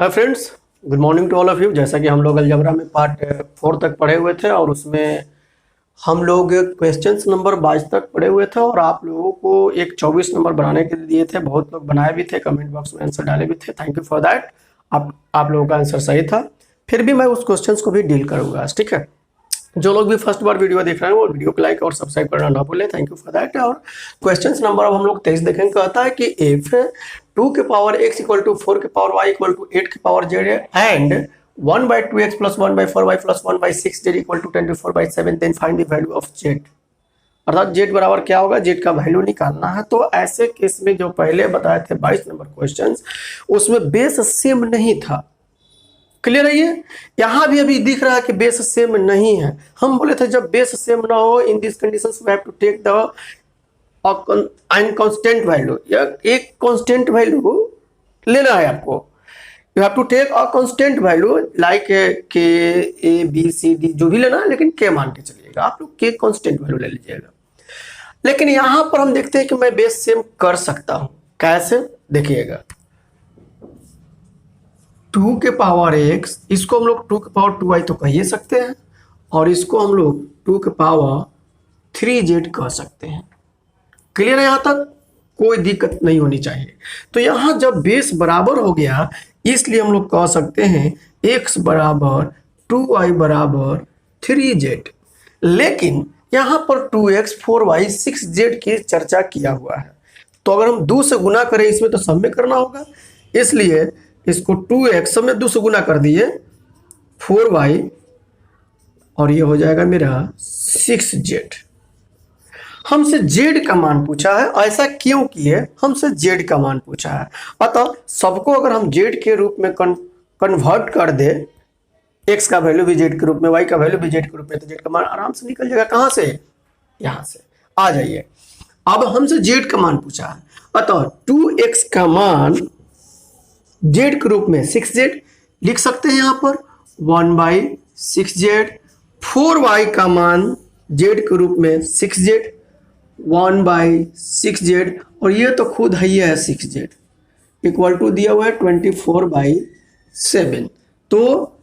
Hi friends, good morning to all of you. जैसा कि हम लोग अलजबरा में पार्ट 4 तक पढ़े हुए थे और उसमें हम लोग क्वेश्चंस नंबर 22 तक पढ़े हुए थे और आप लोगों को एक 24 नंबर बनाने के लिए दिए थे। बहुत लोग बनाए भी थे, कमेंट बॉक्स में आंसर डाले भी थे। Thank you for that. आप लोगों का आंसर सही था। फिर भी मैं उस क्वेश्चंस को भी डील करूँगा, ठीक है। जो लोग भी फर्स्ट बार वीडियो देख रहे हैं वो वीडियो को लाइक और सब्सक्राइब करना ना भूलें। Thank you for that. और क्वेश्चन नंबर अब हम लोग 23 देखेंगे। कहता है कि इफ 2 के पावर x इक्वल टू 4 के पावर y इक्वल टू 8 के power z and 1/2x plus 1/4y plus 1/6z equal to 24/7 then find the value of z। अर्थात z बराबर क्या होगा, z का वैल्यू निकालना है। तो ऐसे केस में जो पहले बताए थे 22 नंबर क्वेश्चन, उसमें बेस सेम नहीं था। क्लियर है? ये यहां भी अभी दिख रहा है कि बेस सेम नहीं है। हम बोले थे जब बेस सेम ना हो in this conditions we have to take the constant value, या एक कांस्टेंट वैल्यू लेना है आपको। You have to take a constant value like K A B C D, जो भी लेना है, लेकिन के मान के चलिएगा। आप लोग के कांस्टेंट वैल्यू ले लीजिएगा। लेकिन यहां पर हम देखते हैं कि मैं बेस सेम कर सकता हूं। कैसे? देखिएगा, 2 के पावर x, इसको हम लोग 2 के पावर 2y तो कह ही सकते हैं, और इसको हम लोग 2 के पावर 3z कह सकते हैं। क्लियर है? यहां तक कोई दिक्कत नहीं होनी चाहिए। तो यहां जब बेस बराबर हो गया, इसलिए हम लोग कह सकते हैं x बराबर 2y बराबर 3z। लेकिन यहां पर 2x 4y 6z की चर्चा किया हुआ है, तो अगर हम 2 से गुना करें इसमें तो सब में करना होगा। इसलिए इसको 2x सब में 2 से गुना कर दिए 4y, और ये हो जाएगा मेरा 6z। हमसे z का मान पूछा है। ऐसा क्यों किए? हमसे z का मान पूछा है। अतः सबको अगर हम z के रूप में कन्वर्ट कर दे, x का वैल्यू भी z के रूप में, y का वैल्यू भी z के रूप में, तो z का मान आराम से निकल जाएगा। कहां से? यहां से। आ जाइए, अब हमसे z का मान पूछा है। अतः 2x का मान z के रूप में 6z लिख सकते हैं। यहां पर 1/6z। 4y का मान z के रूप में 6z, 1/6z, और ये तो खुद है 6z इक्वल टू दिया हुआ है 24/7। तो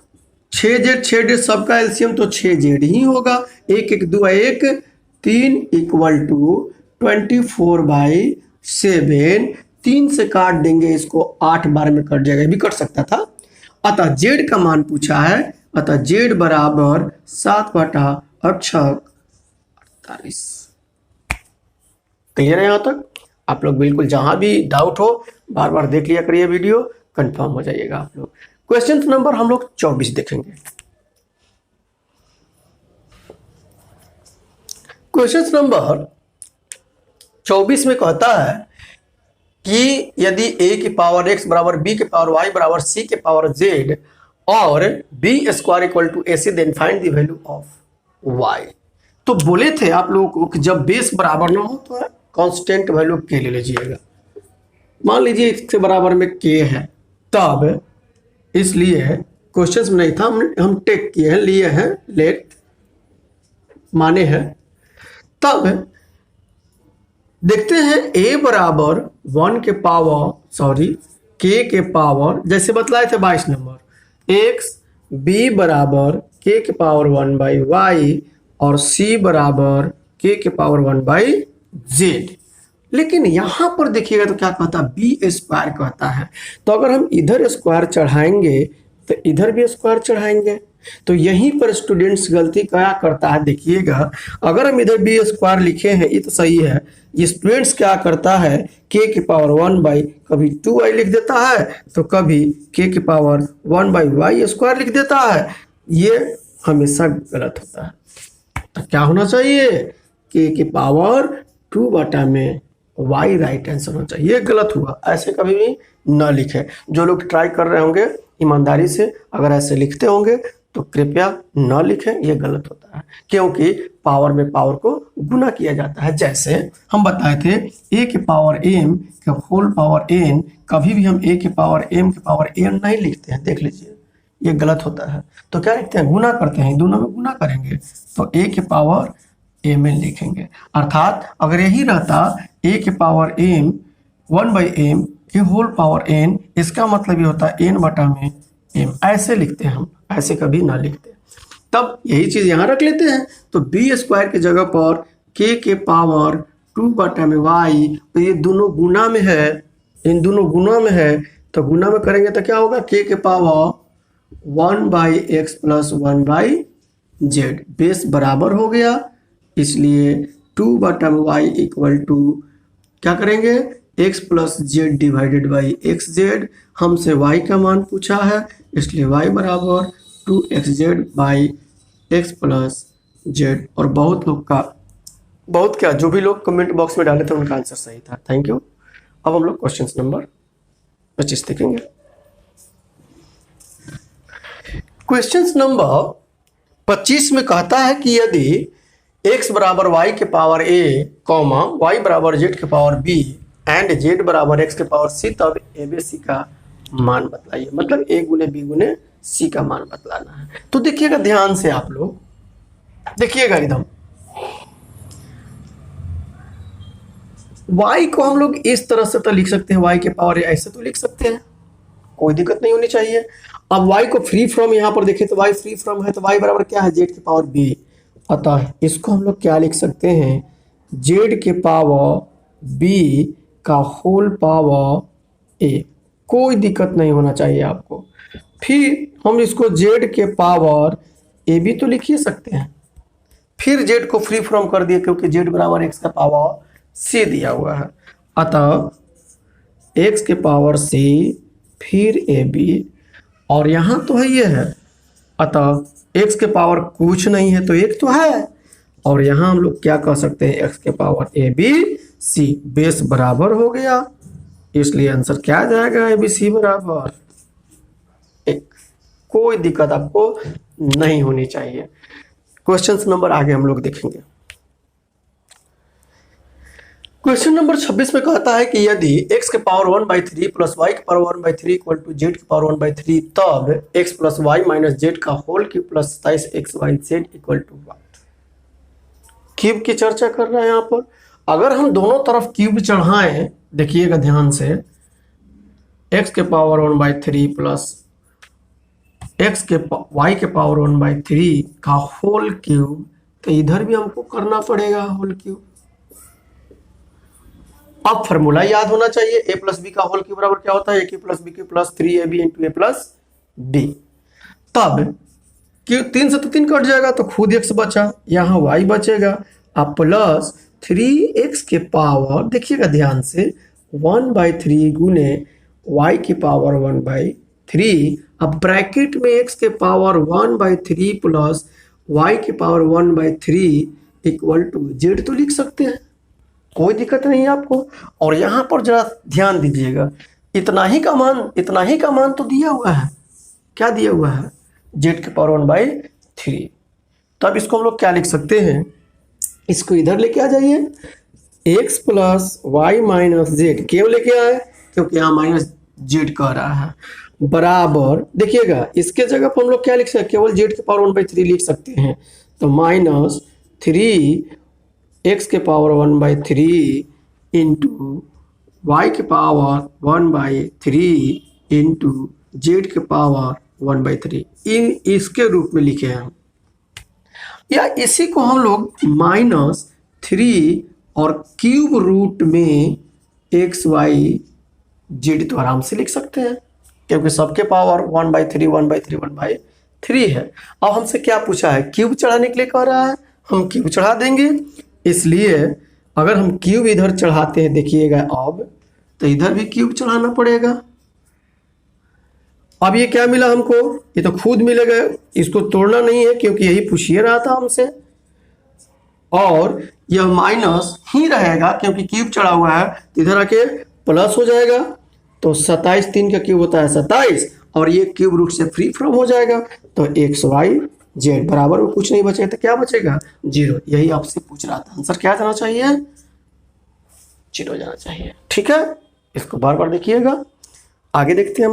6z सबका एलसीएम तो 6z ही होगा। 1 1 2 1 3 इक्वल टू 24/7। 3 से काट देंगे इसको, 8 बार में कट जाएगा, भी कट सकता था। अतः z का मान पूछा है। अतः z बराबर 7/48। क्लियर है? यहां तक आप लोग बिल्कुल, जहां भी डाउट हो बार बार देख लिया करिए वीडियो, कंफर्म हो जाइएगा आप लोग। क्वेश्चन नंबर हम लोग 24 देखेंगे। क्वेश्चन नंबर 24 में कहता है कि यदि a की पावर x बराबर b के पावर y बराबर c के पावर z और b square equal to ac, then find the value of y। तो बोले थे आप लोगों को कि जब बेस बराबर ना हो तो कांस्टेंट वैल्यू k ले लीजिएगा। मान लीजिए इसके बराबर में k है, तब इसलिए क्वेश्चन में नहीं था, हम टेक किए हैं, लिए हैं, लेट माने हैं। तब देखते हैं a बराबर 1 के पावर k के पावर, जैसे बतलाए थे 22 नंबर, x, b बराबर k के पावर 1/y और c बराबर k के पावर 1/z। लेकिन यहां पर देखिएगा तो क्या कहता है, b स्क्वायर कहता है। तो अगर हम इधर स्क्वायर चढ़ाएंगे तो इधर भी स्क्वायर चढ़ाएंगे। तो यहीं पर स्टूडेंट्स गलती क्या करता है, देखिएगा, अगर हम इधर बी स्क्वायर लिखे हैं ये तो सही है, ये स्टूडेंट्स क्या करता है, k के पावर 1 कभी 2y लिख देता है तो कभी k के पावर 1/y स्क्वायर लिख देता है। ये हमेशा गलत होता है। तो क्या होना चाहिए, k के पावर 2/में y राइट आंसर होना चाहिए। ये गलत हुआ, ऐसे कभी भी न लिखे। जो लोग ट्राई कर रहे होंगे ईमानदारी से अगर ऐसे लिखते होंगे तो कृपया न लिखें, ये गलत होता है, क्योंकि पावर में पावर को गुना किया जाता है। जैसे हम बताए थे a के पावर m के होल पावर n, कभी भी हम a के पावर m के पावर n नहीं लिखते हैं। देख लीजिए, ये गलत होता है। तो क्या लिखते हैं, गुना करते हैं, दोनों में गुना करेंगे तो a के पावर mn लिखेंगे। अर्थात अगर यही रहता a के पावर m 1/m के होल पावर n, इसका मतलब ये होता है n बटा में m, ऐसे लिखते हैं हम, ऐसे कभी ना लिखते। तब यही चीज यहाँ रख लेते हैं, तो बी स्क्वायर की जगह पर k के पावर 2 बटा में y, तो ये दोनों गुना में है, इन दोनों गुना में है, तो गुना में करेंगे तो क्या होगा, k के power 1 by x plus 1 by Z, base बराबर हो गया, इसलिए 2 बटा में y इक्वल टू क्या करेंगे, x plus Z divided by x Z, हमसे y का मान पूछा है, इसलिए y बराबर 2xz by x plus Z. और बहुत लोग का, बहुत क्या, जो भी लोग कमेंट बॉक्स में डाले थे उनका आंसर सही था, थैंक यू। अब हम लोग क्वेश्चन नंबर 25 देखेंगे। क्वेश्चन नंबर 25 में कहता है कि यदि x बराबर y के पावर a, y बराबर z के पावर b एंड z बराबर x के पावर c, तब a b c का मान बतलाइए। मतलब a गुने b गुने c का मान बतलाना है। तो देखिएगा ध्यान से, आप लोग देखिएगा एकदम, y को हम लोग इस तरह से तो लिख सकते हैं, y के पावर ऐसे तो लिख सकते हैं, कोई दिक्कत नहीं होनी चाहिए। अब y को फ्री फ्रॉम यहाँ पर देखें तो y फ्री फ्रॉम है, तो y बराबर क्या है, z के पावर b, अतः इसको हम लोग क्या लिख सकते हैं, z के पावर b का होल पावर a, कोई दिक्कत नहीं होना चाहिए आपको। फिर हम इसको z के पावर a भी तो लिख ही सकते हैं, फिर z को फ्री फ्रॉम कर दिए क्योंकि z बराबर x का पावर c दिया हुआ है, अतः x के पावर c फिर ab, और यहाँ तो है ये है, अतः x के पावर कुछ नहीं है तो एक तो है, और यहाँ हम लोग क्या कह सकते हैं, x के power A B C, base बराबर हो गया, इसलिए आंसर क्या आ जाएगा, ए बी सी बराबर 1। कोई दिक्कत आपको नहीं होनी चाहिए। क्वेश्चन नंबर आगे हम लोग देखेंगे। क्वेश्चन नंबर 26 में कहता है कि यदि x के पावर 1/3 प्लस y के पावर 1/3 इक्वल टू z के पावर 1/3, तब x plus y minus z का whole cube plus 27xyz equal to what. Cube की चर्चा कर रहे हैं यहाँ पर। अगर हम दोनों तरफ क्यूब चढ़ाएं, देखिएगा ध्यान से, x के पावर 1/3 प्लस y के पावर 1/3 का होल क्यूब, तो इधर भी हमको करना पड़ेगा होल क्यूब। अब फॉर्मूला याद होना चाहिए, a प्लस बी का होल क्यूब बराबर क्या होता है, a plus B plus 3ab into A plus D. तब क्यों 3 से तो 3 कट जाएगा, तो खुद x बचा, यहाँ y बचेगा, अब प्लस 3x के पावर, देखिएगा ध्यान से, 1/3 गुने y की पावर 1/3, अब ब्रैकेट में x के पावर 1/3 प्लस y की पावर 1/3 इक्वल टू z तो लिख सकते हैं, कोई दिक्कत नहीं है आपको। और यहाँ पर जरा ध्यान दीजिएगा, इतना ही का मान तो दिया हुआ है, क्या दिया हुआ है, z के पावर 1/3। तब इसको हम लोग क्या लिख सकते हैं, इसको इधर लेके आ जाइए, x plus Y minus Z, क्यों लेके आए, क्योंकि यहाँ माइनस जेड कह रहा है, बराबर, देखिएगा इसके जगह पर हम लोग क्या लिख सकते हैं, केवल z के पावर 1/3 लिख सकते हैं, तो माइनस 3x के पावर 1/3 इंटू वाई के पावर 1/3 इंटू जेड के पावर 1/3, इसके रूप में लिखे हैं। या इसी को हम लोग -3 और क्यूब रूट में xyz तो आराम से लिख सकते हैं, क्योंकि सबके पावर 1/3 है। अब हमसे क्या पूछा है, क्यूब चढ़ाने के लिए कह रहा है, हम क्यूब चढ़ा देंगे। इसलिए अगर हम क्यूब इधर चढ़ाते हैं, देखिएगा अब, तो इधर भी क्यूब चढ़ाना पड़ेगा। अब ये क्या मिला हमको, ये तो खुद मिलेगा, इसको तोड़ना नहीं है क्योंकि यही पूछिए रहा था हमसे, और यह माइनस ही रहेगा क्योंकि क्यूब चढ़ा हुआ है, तो इधर आके प्लस हो जाएगा, तो 27 3 का क्यूब होता है 27, और ये क्यूब रूट से फ्री फ्रॉम हो जाएगा, तो xyz बराबर में कुछ नहीं बचेगा, तो क्या बचेगा, 0। यही आपसे पूछ रहा था, आंसर क्या जाना चाहिए, 0 जाना चाहिए। ठीक है, इसको बार बार देखिएगा। आगे देखते हैं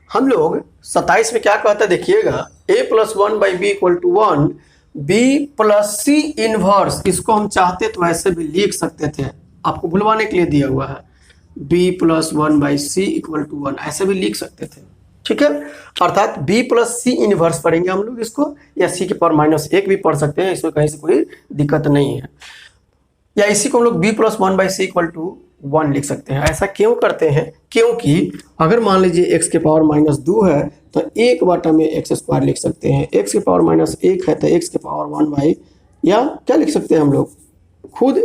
हम लोग 27 में क्या कहता है, देखिएगा, a plus 1/b equal to 1, b plus c inverse, इसको हम चाहते तो ऐसे भी लिख सकते थे, आपको भुलवाने के लिए दिया हुआ है, B plus one by C equal to one, ऐसे भी लिख सकते थे, ठीक है। अर्थात बी प्लस सी इनवर्स पढ़ेंगे हम लोग इसको, या सी के पावर माइनस एक भी पढ़ सकते हैं, इसमें कहीं से कोई दिक्कत नहीं है। या इसी को हम लोग B plus one by C equal to one लिख सकते हैं। ऐसा क्यों करते हैं? क्योंकि अगर मान लीजिए एक्स के पावर माइनस दो है तो एक बटा में एक्स स्क्वायर लिख सकते हैं, एक्स के पावर माइनस एक है तो एक्स के पावर वन बाई, या क्या लिख सकते हैं हम लोग खुद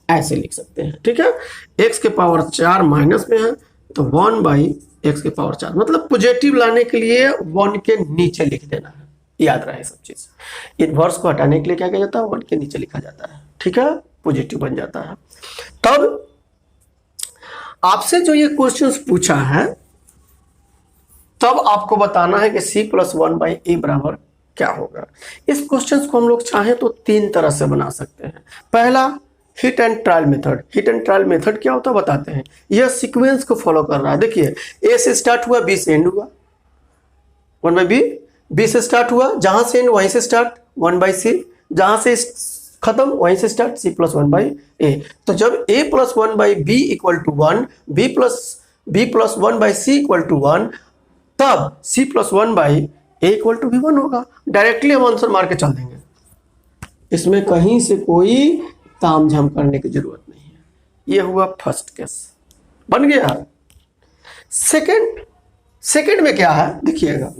ऐसे लिख सकते हैं, ठीक है। एक्स के पावर चार माइनस में है तो वन बाई एक्स के पावर चार, मतलब पॉजिटिव लाने के लिए वन के नीचे लिख देना है, याद रहे सब चीज। इनवर्स को हटाने के लिए क्या किया जाता है? वन के नीचे लिखा जाता है, ठीक है, पॉजिटिव बन जाता है। तब आपसे जो ये क्वेश्चंस पूछा है तब आपको बताना है कि सी प्लस वन बाई ए बराबर क्या होगा। इस क्वेश्चंस को हम लोग चाहें तो तीन तरह से बना सकते हैं। पहला, hit and trial method. Hit and trial method क्या होता है बताते हैं। यह सीक्वेंस को फॉलो कर रहा है। देखिए, ए से स्टार्ट हुआ, बी से एंड हुआ, वन बाई बी, बी से स्टार्ट हुआ, जहां से एंड वहीं से स्टार्ट, वन बाई सी, जहां से खत्म वहीं से start, c plus one by a. तो जब a plus one by b equal to one, b plus one by C equal to one, तब c plus one by a equal to b one होगा। Directly हम answer मार के चल देंगे, इसमें कहीं से कोई तामझाम करने की जरूरत नहीं है। यह हुआ फर्स्ट केस, बन गया। सेकंड में क्या है देखिएगा।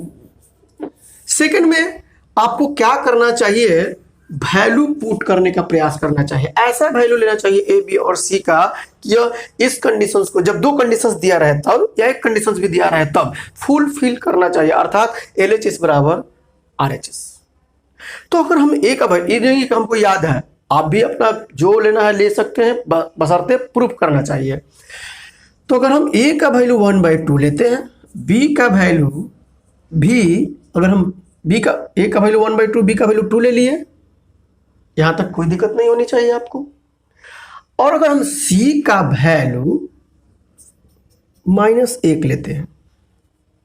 सेकंड में आपको क्या करना चाहिए? वैल्यू पुट करने का प्रयास करना चाहिए। ऐसा वैल्यू लेना चाहिए ए बी और सी का कि इस कंडीशंस को, जब दो कंडीशंस दिया रहे तब, या एक कंडीशंस भी दिया रहे तब फुलफिल करना चाहिए, अर्थात LHS बराबर RHS। तो अगर हम ए का वैल्यू, हमको याद है, आप भी अपना जो लेना है ले सकते हैं, बशर्ते प्रूफ करना चाहिए। तो अगर हम ए का वैल्यू वन बाई टू लेते हैं, बी का वैल्यू भी, अगर हम बी का, ए का value one by two, B का वैल्यू टू ले लिए, यहां तक कोई दिक्कत नहीं होनी चाहिए आपको। और अगर हम सी का वैल्यू माइनस एक लेते हैं,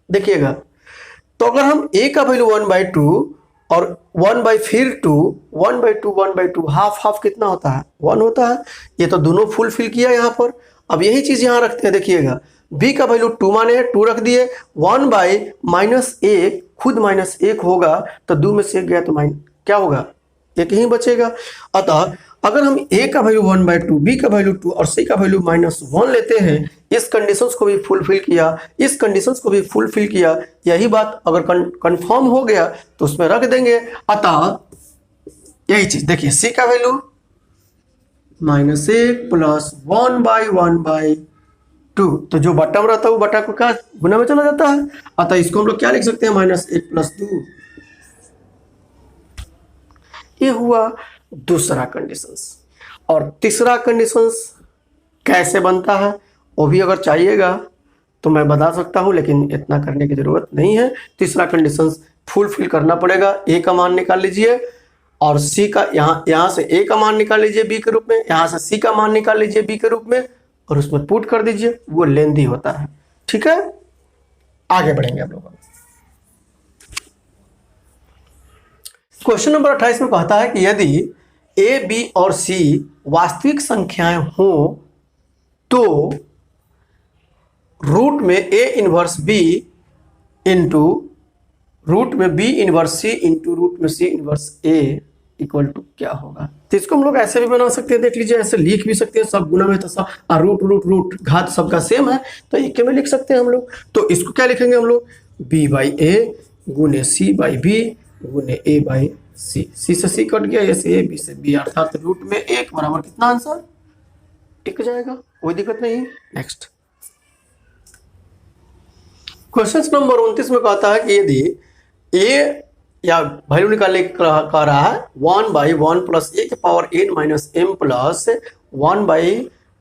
देखिएगा, तो अगर हम ए का वैल्यू वन बाई टू और वन बाई फिर two, one by two, half half कितना होता है? वन होता है। ये तो दोनों फुलफिल किया यहां पर। अब यही चीज यहां रखते हैं, देखिएगा, बी का वैल्यू टू माने टू रख दिए, वन बाई माइनस एक, खुद माइनस एक होगा तो दो में से एक गया तो क्या होगा? एक ही बचेगा। अतः अगर हम ए का value one by two, B का वैल्यू टू और सी का वैल्यू माइनस वन लेते हैं, इस कंडीशंस को भी फुलफिल किया, इस कंडीशंस को भी फुलफिल किया, यही बात अगर कंफर्म हो गया तो उसमें रख देंगे। अतः यही चीज देखिए, सी का वैल्यू माइनस एक प्लस वन बाई टू, तो जो बटा रहता है वो बटा को क्या गुना में चला जाता है। अतः इसको हम लोग क्या लिख सकते हैं? माइनस एक प्लस दो। ये हुआ दूसरा कंडीशंस। और तीसरा कंडीशंस कैसे बनता है वो भी अगर चाहिएगा तो मैं बता सकता हूं, लेकिन इतना करने की जरूरत नहीं है। तीसरा कंडीशंस फुलफिल करना पड़ेगा। ए का मान निकाल लीजिए और सी का, यहां से ए का मान निकाल लीजिए बी के रूप में, यहां से सी का मान निकाल लीजिए बी के रूप में और उसमें पुट कर दीजिए। वो लेंदी होता है, ठीक है। आगे बढ़ेंगे आप लोग। क्वेश्चन नंबर 28 में कहता है कि यदि ए बी और सी वास्तविक संख्याएं हो तो रूट में A inverse B into root में B inverse C into root में C inverse A equal to क्या होगा। तो इसको हम लोग ऐसे भी बना सकते हैं, देख लीजिए, ऐसे लिख भी सकते हैं, सब गुना में तो सब रूट घात सबका सेम है तो एक में लिख सकते हैं हम लोग। तो इसको क्या लिखेंगे हम लोग? बी बाई ए गुने सी बाई बी गुने ए बाई सी। सी से सी कट गया, ए से ए, बी से बी, अर्थात रूट में एक बराबर कितना आंसर? टिक जाएगा, कोई दिक्कत नहीं। नेक्स्ट क्वेश्चन नंबर 29 में कहता है कि यदि ए या वैल्यू निकालने कह रहा है one by one plus a के power n minus m plus one by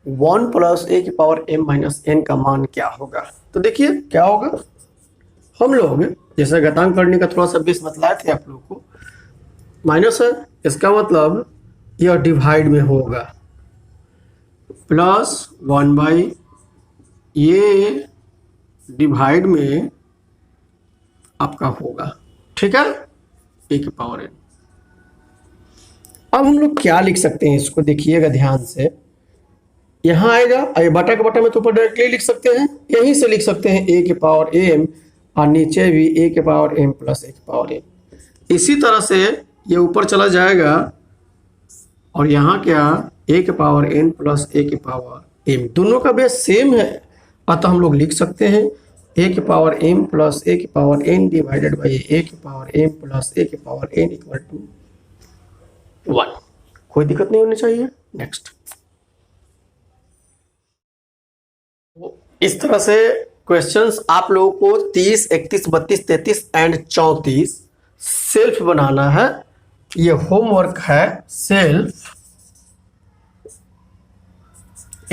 one plus a के पावर एम माइनस एन का मान क्या होगा। तो देखिए क्या होगा। हम लोग जैसे घातांक करने का थोड़ा सा बेस बतलाए थे आप लोग को, माइनस है, इसका मतलब यह डिवाइड में होगा, प्लस वन बाई ये डिवाइड में आपका होगा, ठीक है, ए की पावर एन। अब हम लोग क्या लिख सकते हैं इसको देखिएगा ध्यान से। यहाँ आएगा, ये बटा के बटा में तो ऊपर डायरेक्टली लिख सकते हैं, यहीं से लिख सकते हैं ए के पावर m, और नीचे भी ए के पावर m प्लस ए के पावर m। इसी तरह से ये ऊपर चला जाएगा और यहाँ क्या, ए के पावर n प्लस ए के पावर m, दोनों का बेस सेम है, अतः हम लोग लिख सकते हैं ए के पावर m प्लस ए के पावर n डिवाइडेड बाई ए के पावर m प्लस ए के पावर n इक्वल टू 1। कोई दिक्कत नहीं होनी चाहिए। नेक्स्ट, इस तरह से क्वेश्चंस आप लोगों को 30, 31, 32, 33 एंड 34 सेल्फ बनाना है। ये होमवर्क है सेल्फ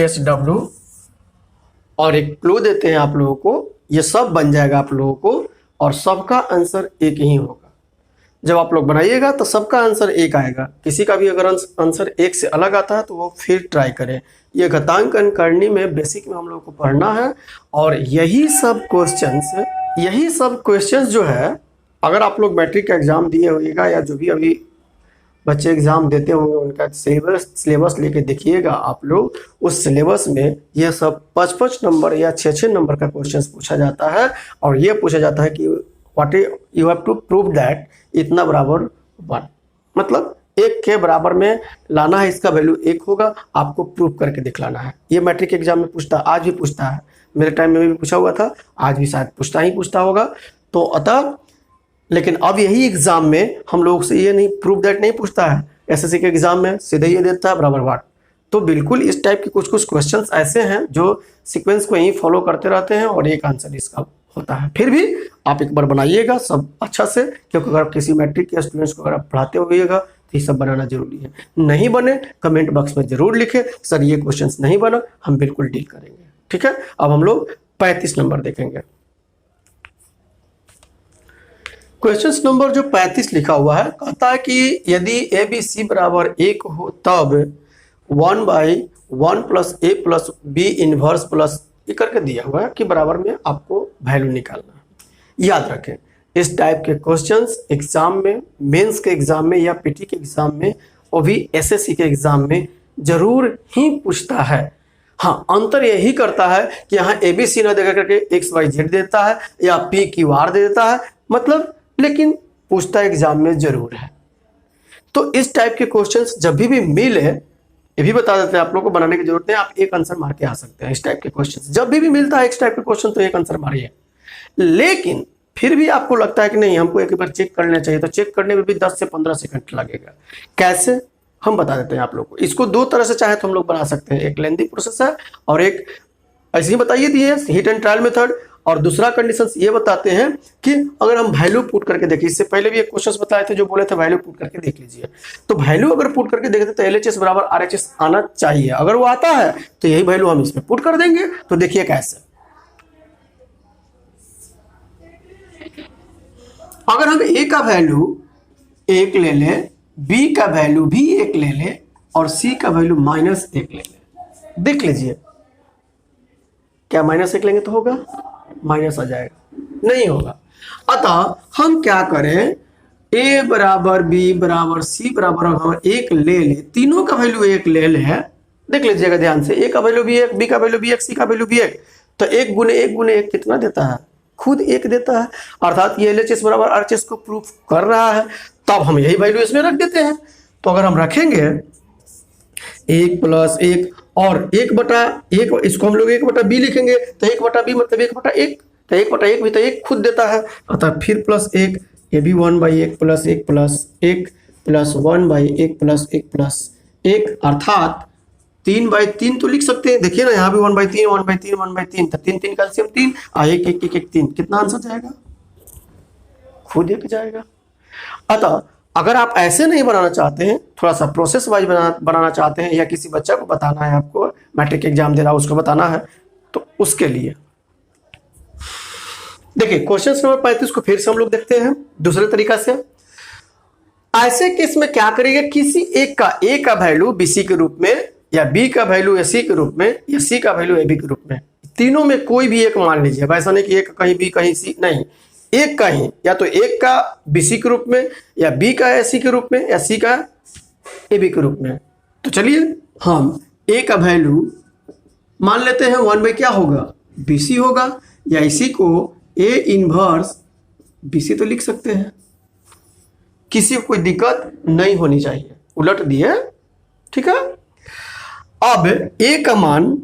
SW, और एक क्लू देते हैं आप लोगों को, ये सब बन जाएगा आप लोगों को, और सबका आंसर एक ही होगा। जब आप लोग बनाइएगा तो सबका आंसर एक आएगा, किसी का भी अगर आंसर एक से अलग आता है तो वो फिर ट्राई करें। ये घातांकन करने में बेसिक में हम लोग को पढ़ना है, और यही सब क्वेश्चंस जो है, अगर आप लोग मैट्रिक का एग्जाम दिए होइएगा या जो भी अभी बच्चे एग्जाम देते होंगे उनका सिलेबस लेके देखिएगा आप लोग, उस सिलेबस में ये सब 5-5 नंबर या 6-6 नंबर का क्वेश्चंस पूछा जाता है, और ये पूछा जाता है कि what you have to prove that इतना बराबर 1, मतलब एक के बराबर में लाना है, इसका वैल्यू 1 होगा, आपको प्रूव करके दिखलाना है। ये मैट्रिक एग्जाम में पूछता है, आज भी पूछता है, मेरे टाइम में भी पूछा हुआ था, आज भी शायद पूछता होगा। तो अतः लेकिन अब यही एग्जाम में हम लोग से ये नहीं प्रूव दैट नहीं पूछता है, एसएससी के एग्जाम में सीधे ये देता है बराबर वाट। तो बिल्कुल इस टाइप के कुछ क्वेश्चंस ऐसे हैं जो सीक्वेंस को यही फॉलो करते रहते हैं, और एक आंसर इसका होता है। फिर भी आप एक बार बनाइएगा सब अच्छा से, क्योंकि अगर किसी मैट्रिक के स्टूडेंट्स को अगर आप पढ़ाते होइएगा तो ये सब बनाना जरूरी है। नहीं बने कमेंट बॉक्स में जरूर लिखें, सर ये क्वेश्चंस नहीं बना, हम बिल्कुल डील करेंगे। ठीक है, अब हम लोग 35 नंबर देखेंगे। क्वेश्चन नंबर जो 35 लिखा हुआ है, कहता है कि यदि ए बी सी बराबर 1 हो तब 1/1 प्लस ए प्लस बी इनवर्स प्लस ये करके दिया हुआ है कि बराबर में आपको वैल्यू निकालना है। याद रखें, इस टाइप के क्वेश्चंस एग्जाम में, मेंस के एग्जाम में या पीटी के एग्जाम में, और भी एसएससी के एग्जाम में जरूर ही पूछता है। हाँ, अंतर यही करता है कि यहाँ ए बी सी न देकर करके XYZ देता है या PQR दे देता है, मतलब, लेकिन पूछता एग्जाम में जरूर है। तो इस टाइप के क्वेश्चंस जब भी मिले, ये भी बता देते हैं आप लोग को, बनाने की जरूरत नहीं, आप एक आंसर मार के आ सकते हैं। इस टाइप के क्वेश्चंस जब भी मिलता है इस टाइप के क्वेश्चन, तो एक आंसर मारिए। लेकिन फिर भी आपको लगता है कि नहीं हमको एक बार चेक कर लेना चाहिए, तो चेक करने में भी 10 से 15 सेकंड लगेगा। कैसे, हम बता देते हैं आप लोग को। इसको दो तरह से चाहे तो हम लोग बना सकते हैं, एक लेंथी प्रोसेस है और एक ऐसे ही बताइए दिए हिट एंड ट्रायल मेथड। और दूसरा कंडीशन ये बताते हैं कि अगर हम वैल्यू पुट करके देखें, इससे पहले भी एक क्वेश्चन बताए थे जो बोले थे वैल्यू पुट करके देख लीजिए। तो वैल्यू अगर पुट करके देखते तो LHS बराबर RHS आना चाहिए, अगर वो आता है तो यही वैल्यू हम इसमें पुट कर देंगे। तो देखिए कैसे, अगर हम A का वैल्यू 1 ले लें, B का वैल्यू भी 1 ले लें और C का वैल्यू -1 ले लें, देख लीजिए क्या -1 लेंगे तो होगा, माइनस आ जाएगा, नहीं होगा। अतः हम क्या करें, A बराबर B बराबर C बराबर हम 1 ले ले, तीनों का वैल्यू 1 ले ले, देख लीजिएगा ध्यान से, A का वैल्यू भी 1, B का वैल्यू भी 1, C का वैल्यू भी 1, तो 1 गुने 1 गुने 1 कितना देता है, खुद 1 देता है। अर्थात ये LHS बराबर RHS को प्रूफ कर रहा है, तब हम यही वैल्यू इसमें रख देते हैं। तो अगर हम रखेंगे 1 + 1 और 1/1, इसको हम लोग 1/b लिखेंगे, तो 1/b मतलब 1/1, तो 1/1 भी तो 1 खुद देता है, अतः फिर +1, ये भी 1/1 + 1 + 1 + 1/1 + 1 + 1, अर्थात 3/3 तो लिख सकते हैं। देखिए ना, यहाँ भी 1/3 1/3 1/3, तो 3 का LCM 3, 1 1 1 1 3, कितना आंसर जाएगा, खुद 1 जाएगा। अतः अगर आप ऐसे नहीं बनाना चाहते हैं, थोड़ा सा प्रोसेस वाइज बनाना चाहते हैं, या किसी बच्चा को बताना है, आपको मैट्रिक एग्जाम दे रहा है उसको बताना है, तो उसके लिए देखिए क्वेश्चन नंबर 35 को फिर से हम लोग देखते हैं दूसरे तरीका से। ऐसे केस में क्या करेंगे, किसी एक का A का वैल्यू BC के रूप में, या B का वैल्यू AC के रूप में, या C का वैल्यू AB के रूप में, तीनों में कोई भी एक मान लीजिए। ऐसा नहीं कि एक कहीं B कहीं C, नहीं, एक का ही, या तो एक का BC के रूप में, या B का AC के रूप में, या C का AB के रूप में। तो चलिए हम A का वैल्यू मान लेते हैं 1 बाई क्या होगा, BC होगा, या इसी को A इनवर्स BC तो लिख सकते हैं, किसी को कोई दिक्कत नहीं होनी चाहिए, उलट दिए, ठीक है। अब A का मान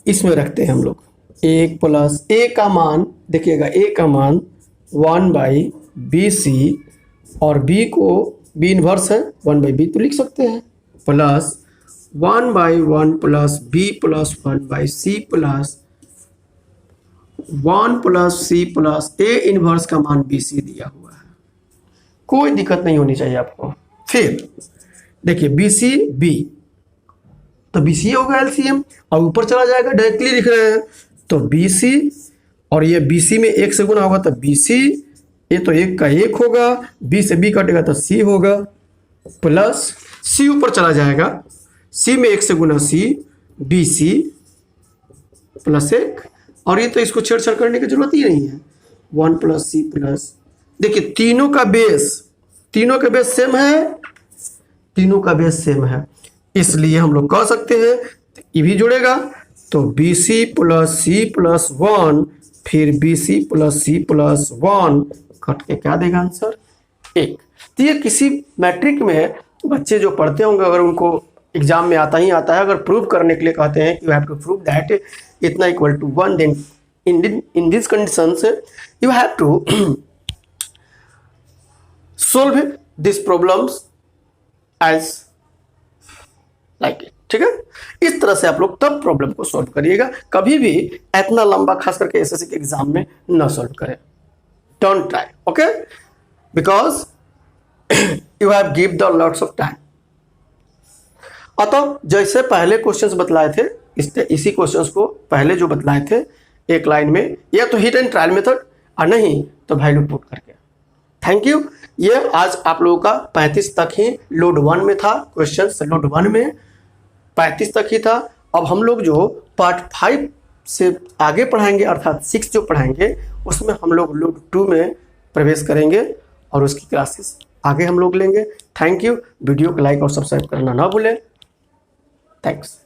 इसमें रखते हैं हम लोग, 1 प्लस A का मान देखिएगा, A का मान 1 बाई BC और B को B इनवर्स है 1 बाई B तो लिख सकते हैं, plus 1 by 1 plus B plus 1 by C plus 1 plus C plus A inverse का मान BC दिया हुआ है, कोई दिक्कत नहीं होनी चाहिए आपको। फिर देखिए BC B तो BC होगा LCM और ऊपर चला जाएगा, डायरेक्टली लिख रहे हैं तो BC और ये BC में 1 से गुना होगा तो BC, ये तो 1 का 1 होगा, B से B कटेगा तो C होगा, प्लस C ऊपर चला जाएगा, C में 1 से गुना C, BC प्लस 1, और ये तो इसको छेड़छाड़ करने की जरूरत ही नहीं है, 1 प्लस C प्लस, देखिए तीनों का बेस सेम है, तीनों का बेस सेम है, इसलिए हम लोग कह सकते हैं ये भी जुड़ेगा तो BC प्लस C प्लस 1, फिर BC plus C plus 1 cut के क्या देगा आंसर 1। तो ये किसी मैट्रिक में बच्चे जो पढ़ते होंगे, अगर उनको एग्जाम में आता ही आता है, अगर प्रूव करने के लिए कहते हैं you have to prove that इतना equal to 1, then in this conditions you have to solve this problems as like it, ठीक है। इस तरह से आप लोग तब प्रॉब्लम को सॉल्व करिएगा, कभी भी इतना लंबा खास करके एसएससी के एग्जाम में न सॉल्व करें, don't try, okay, because you have give the lots of time. अतः जैसे पहले क्वेश्चंस बतलाए थे, इसी क्वेश्चंस को पहले जो बतलाए थे एक लाइन में, या तो हिट एंड ट्रायल मेथड और नहीं तो वैल्यू पुट करके। Thank you. ये आज आप लोगों का 35 तक ही लोड 1 में था, क्वेश्चन लोड 1 में 35 तक ही था। अब हम लोग जो पार्ट 5 से आगे पढ़ाएंगे, अर्थात 6 जो पढ़ाएंगे, उसमें हम लोग लोड 2 में प्रवेश करेंगे और उसकी क्लासेस आगे हम लोग लेंगे। Thank you. वीडियो को लाइक और सब्सक्राइब करना ना भूलें। थैंक्स।